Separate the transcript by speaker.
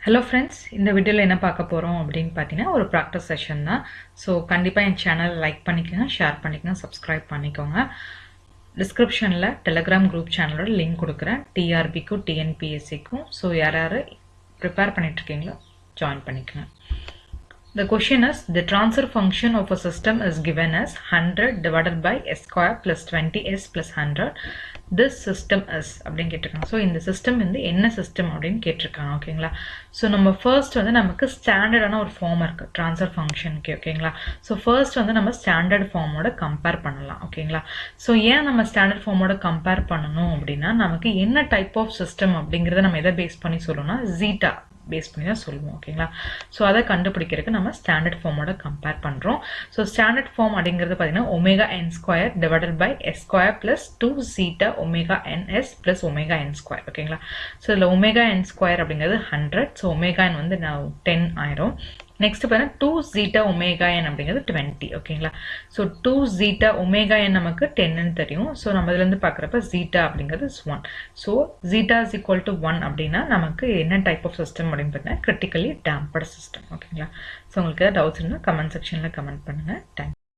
Speaker 1: Hello friends, இந்த வீடியோவில் என்ன பார்க்க போகிறோம் அப்படின்னு பார்த்தீங்கன்னா ஒரு ப்ராக்டிஸ் செஷன் தான். ஸோ கண்டிப்பாக என் சேனல் லைக் பண்ணிக்கோங்க, ஷேர் பண்ணிக்கோங்க, சப்ஸ்கிரைப் பண்ணிக்கோங்க. டிஸ்கிரிப்ஷனில் டெலிகிராம் குரூப் சேனலோட லிங்க் கொடுக்குறேன், டிஆர்பிக்கும் டிஎன்பிஎஸ்சிக்கும். ஸோ யார் யார் ப்ரிப்பேர் பண்ணிட்டுருக்கீங்களோ ஜாயின் பண்ணிக்கோங்க. The question is, the transfer function of a system is given as 100 divided by s square plus 20s plus 100. This system is அப்படின்னு கேட்டிருக்காங்க. ஸோ இந்த சிஸ்டம் வந்து என்ன சிஸ்டம் அப்படின்னு கேட்டிருக்காங்க. ஓகேங்களா? ஸோ நம்ம ஃபர்ஸ்ட் வந்து நமக்கு ஸ்டாண்டர்டான ஒரு ஃபார்ம் இருக்குது ட்ரான்ஸ்ஃபர் ஃபங்க்ஷனுக்கு. ஓகேங்களா? ஸோ ஃபர்ஸ்ட் வந்து நம்ம ஸ்டாண்டர்ட் ஃபார்மோட கம்பேர் பண்ணலாம். ஓகேங்களா? ஸோ ஏன் நம்ம ஸ்டாண்டர்ட் ஃபார்மோட கம்பேர் பண்ணணும் அப்படின்னா, நமக்கு என்ன டைப் ஆஃப் சிஸ்டம் அப்படிங்கிறத நம்ம எதை பேஸ் பண்ணி சொல்லணும்னா ஜீட்டா பேஸ் பண்ணி தான் சொல்லுவோம். ஓகேங்களா? ஸோ அதை கண்டுபிடிக்கிறதுக்கு நம்ம ஸ்டாண்டர்ட் ஃபார்மோட கம்பேர் பண்ணுறோம். ஸோ ஸ்டாண்டர்ட் ஃபார்ம் அப்படிங்கிறது பார்த்தீங்கன்னா omega N square divided by S square plus 2 zeta omega N S plus omega N square. ஓகேங்களா? ஸோ இதில் ஒமேகா என் ஸ்கொயர் அப்படிங்கிறது 100. ஸோ ஒமேகா என் வந்து 10 ஆயிரும். நெக்ஸ்ட் பார்த்தீங்கன்னா 2 zeta ஒமேகா என் அப்படிங்கிறது 20. ஓகேங்களா? ஸோ 2 zeta ஒமேகா என் நமக்கு 10ன்னு தெரியும். ஸோ நம்ம இதுலேருந்து பார்க்குறப்ப zeta அப்படிங்கிறது 1. So zeta is equal to 1 அப்படின்னா நமக்கு என்ன டைப் ஆஃப் சிஸ்டம் அப்படின்னு பார்த்தீங்கன்னா கிரிட்டிக்கலி டேம்பர்டு சிஸ்டம். ஓகேங்களா? ஸோ உங்களுக்கு ஏதாவது டவுட்ஸ் இருந்தால் கமெண்ட் செக்ஷனில் கமெண்ட் பண்ணுங்கள். தேங்க்யூ.